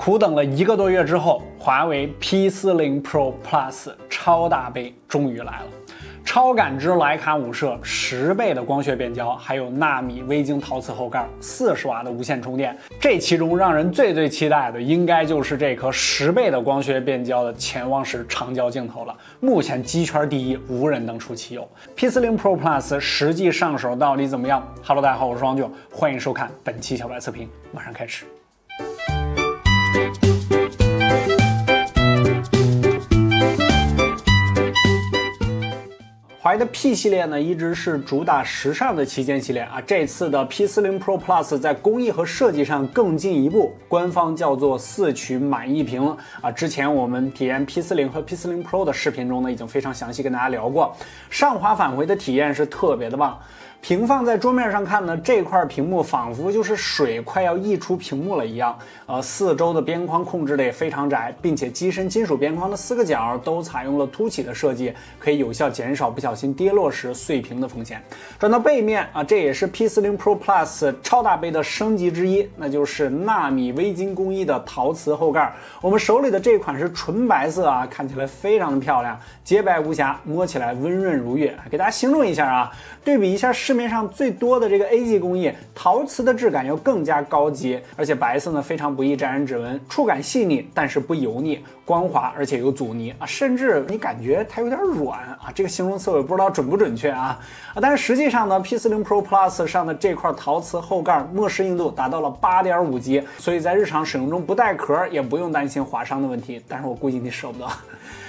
苦等了1个多月之后，华为 P40 Pro Plus 超大杯终于来了。超感知徕卡5摄，10倍的光学变焦，还有纳米微晶陶瓷后盖，40瓦的无线充电。这其中让人最期待的，应该就是这颗10倍的光学变焦的潜望式长焦镜头了。目前机圈第一，无人能出其右。P40 Pro Plus 实际上手到底怎么样 ？Hello， 大家好，我是王炯，欢迎收看本期小白测评，马上开始。华为的 P 系列呢，一直是主打时尚的旗舰系列啊。这次的 P40 Pro Plus 在工艺和设计上更进一步，官方叫做4曲满意屏啊。之前我们体验 P40 和 P40 Pro 的视频中呢，已经非常详细跟大家聊过，上滑返回的体验是特别的棒。屏放在桌面上看呢，这块屏幕仿佛就是水快要溢出屏幕了一样。四周的边框控制的也非常窄，并且机身金属边框的4个角都采用了凸起的设计，可以有效减少不小心跌落时碎屏的风险。转到背面啊，这也是 P40 Pro Plus 超大杯的升级之一，那就是纳米微晶工艺的陶瓷后盖。我们手里的这款是纯白色啊，看起来非常的漂亮，洁白无瑕，摸起来温润如月。给大家形容一下啊，对比一下市面上最多的这个 A 级工艺，陶瓷的质感要更加高级，而且白色呢非常不易沾染指纹，触感细腻但是不油腻，光滑而且有阻尼啊，甚至你感觉它有点软啊，这个形容词我也不知道准不准确啊。但是实际上呢 P40 Pro Plus 上的这块陶瓷后盖墨湿硬度达到了 8.5 级，所以在日常使用中不带壳也不用担心划伤的问题，但是我估计你舍不得。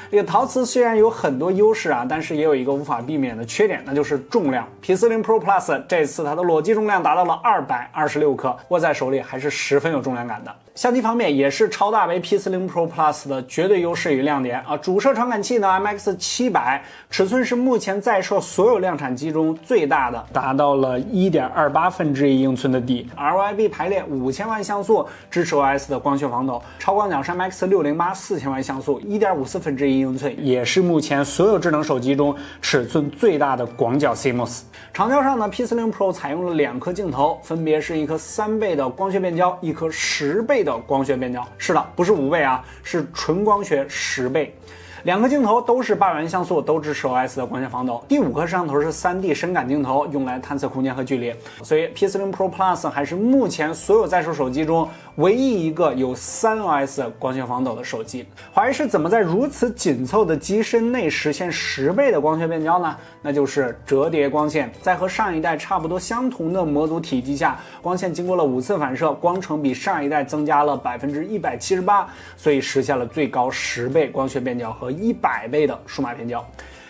这个陶瓷虽然有很多优势啊，但是也有一个无法避免的缺点，那就是重量。P40 Pro Plus 这次它的裸机重量达到了226克，握在手里还是十分有重量感的。相机方面也是超大杯 P40 Pro Plus 的绝对优势与亮点啊！主摄传感器呢 MX700，尺寸是目前在售所有量产机中最大的，达到了 1.28英寸的底。RYB 排列5000万像素，支持 OS 的光学防抖。超广角是 MX608 4000万像素，1.54英寸，也是目前所有智能手机中尺寸最大的广角 CMOS。长焦上呢 P40 Pro 采用了2颗镜头，分别是一颗3倍的光学变焦，一颗10倍的光学变焦。是的，不是5倍啊，是纯光学10倍。2颗镜头都是8元像素，都支持 OS 的光学防抖。第5颗摄像头是 3D 深感镜头，用来探测空间和距离。所以 P40 Pro Plus 还是目前所有在售手机中唯一一个有3OS 光学防抖的手机。华为是怎么在如此紧凑的机身内实现10倍的光学变焦呢？那就是折叠光线，在和上一代差不多相同的模组体积下，光线经过了5次反射，光程比上一代增加了 178%， 所以实现了最高10倍光学变焦和100倍的数码变焦。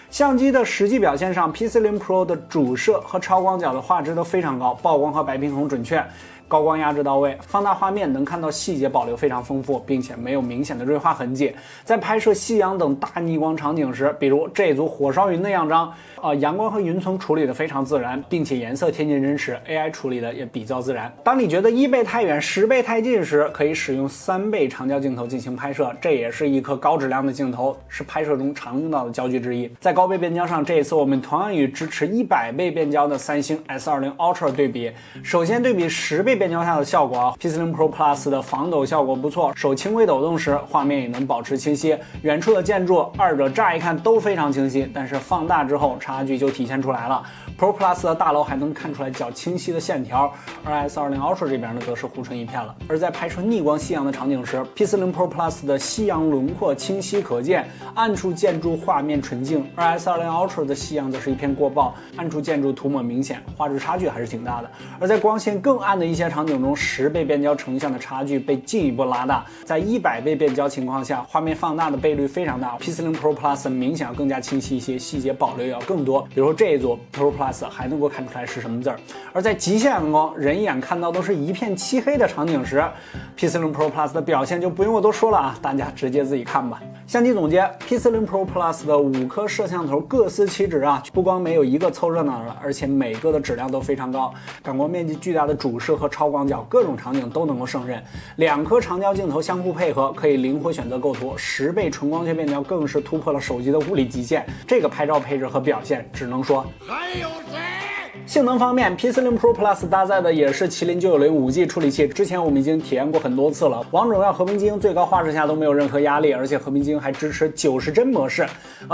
相机的实际表现上 P40 Pro 的主摄和超广角的画质都非常高，曝光和白平衡准确，高光压制到位，放大画面能看到细节保留非常丰富，并且没有明显的锐化痕迹。在拍摄夕阳等大逆光场景时，比如这组火烧云的样张，阳光和云层处理的非常自然，并且颜色贴近真实， AI 处理的也比较自然。当你觉得1倍太远10倍太近时，可以使用3倍长焦镜头进行拍摄，这也是一颗高质量的镜头，是拍摄中常用到的焦距之一。在高倍变焦上，这一次我们同样与支持100倍变焦的三星 S20 Ultra 对比。首先对比10倍变焦下的效果啊 ，P40 Pro Plus 的防抖效果不错，手轻微抖动时画面也能保持清晰，远处的建筑二者乍一看都非常清晰，但是放大之后差距就体现出来了。Pro Plus 的大楼还能看出来较清晰的线条，而 S20 Ultra 这边呢则是糊成一片了。而在拍摄逆光夕阳的场景时 ，P40 Pro Plus 的夕阳轮廓清晰可见，暗处建筑画面纯净，而 S20 Ultra 的夕阳则是一片过曝，暗处建筑涂抹明显，画质差距还是挺大的。而在光线更暗的一些场景中，10倍变焦成像的差距被进一步拉大，在100倍变焦情况下，画面放大的倍率非常大。P40 Pro Plus 明显要更加清晰一些，细节保留也要更多。比如说这一组 Pro Plus 还能够看出来是什么字儿。而在极限暗光，人眼看到都是一片漆黑的场景时 ，P40 Pro Plus 的表现就不用我多说了啊，大家直接自己看吧。相机总结 ，P40 Pro Plus 的5颗摄像头各司其职啊，不光没有一个凑热闹的，而且每个的质量都非常高，感光面积巨大的主摄和超广角各种场景都能够胜任。2颗长焦镜头相互配合，可以灵活选择构图，10倍纯光学变焦更是突破了手机的物理极限。这个拍照配置和表现，只能说还有谁？性能方面 ，P40 Pro Plus 搭载的也是麒麟990 5G 处理器，之前我们已经体验过很多次了。王者荣耀和平精英最高画质下都没有任何压力，而且和平精英还支持90帧模式。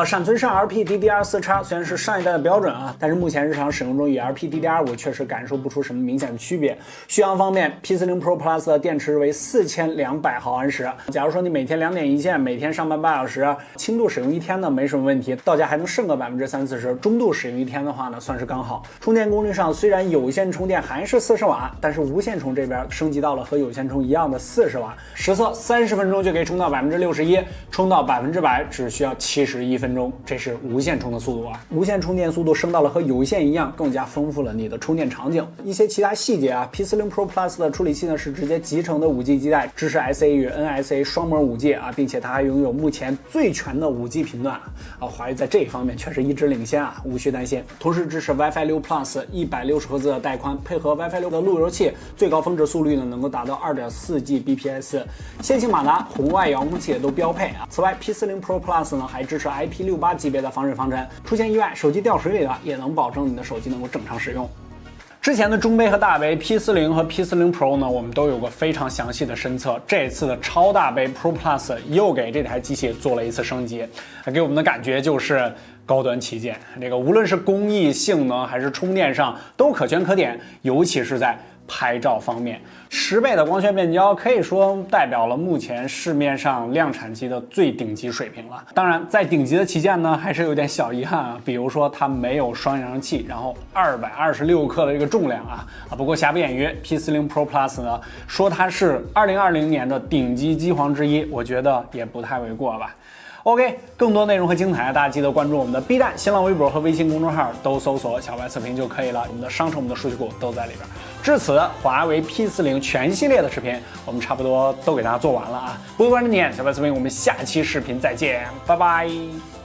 闪存上 LPDDR4X 虽然是上一代的标准啊，但是目前日常使用中与 LPDDR5 确实感受不出什么明显的区别。续航方面 ，P40 Pro Plus 的电池为4200毫安时。假如说你每天2点一线，每天上班8小时，轻度使用1天呢没什么问题，到家还能剩个30-40%，中度使用1天的话呢算是刚好。充电功率上虽然有线充电还是40瓦，但是无线充这边升级到了和有线充一样的40瓦，实测30分钟就可以充到61%，充到100%只需要71分钟，这是无线充的速度啊！无线充电速度升到了和有线一样，更加丰富了你的充电场景。一些其他细节啊 ，P40 Pro Plus 的处理器呢是直接集成的5G 基带，支持 SA 与 NSA 双模5G 啊，并且它还拥有目前最全的5G 频段啊，华为在这一方面确实一直领先啊，无需担心。同时支持 WiFi 6 Plus 160赫兹的带宽，配合 WiFi 6的路由器，最高峰值速率呢能够达到2.4Gbps， 线性马达、红外遥控器也都标配啊。此外 ，P40 Pro Plus 呢还支持 IP68级别的防水防尘，出现意外手机掉水里了，也能保证你的手机能够正常使用。之前的中杯和大杯 P40 和 P40 Pro 呢，我们都有过非常详细的深测。这次的超大杯 Pro Plus 又给这台机器做了一次升级，给我们的感觉就是高端旗舰。这个无论是工艺、性能还是充电上都可圈可点，尤其是在拍照方面，10倍的光学变焦可以说代表了目前市面上量产机的最顶级水平了。当然，在顶级的旗舰呢，还是有点小遗憾啊，比如说它没有双扬声器，然后226克的这个重量啊。不过瑕不掩瑜 ，P40 Pro Plus 呢说它是2020年的顶级机皇之一，我觉得也不太为过吧。OK， 更多内容和精彩，大家记得关注我们的 B 站、新浪微博和微信公众号，都搜索小白测评就可以了。我们的商城、我们的数据库都在里边。至此，华为 P40 全系列的视频，我们差不多都给大家做完了啊。不会关注点，小白测评，我们下期视频再见，拜拜。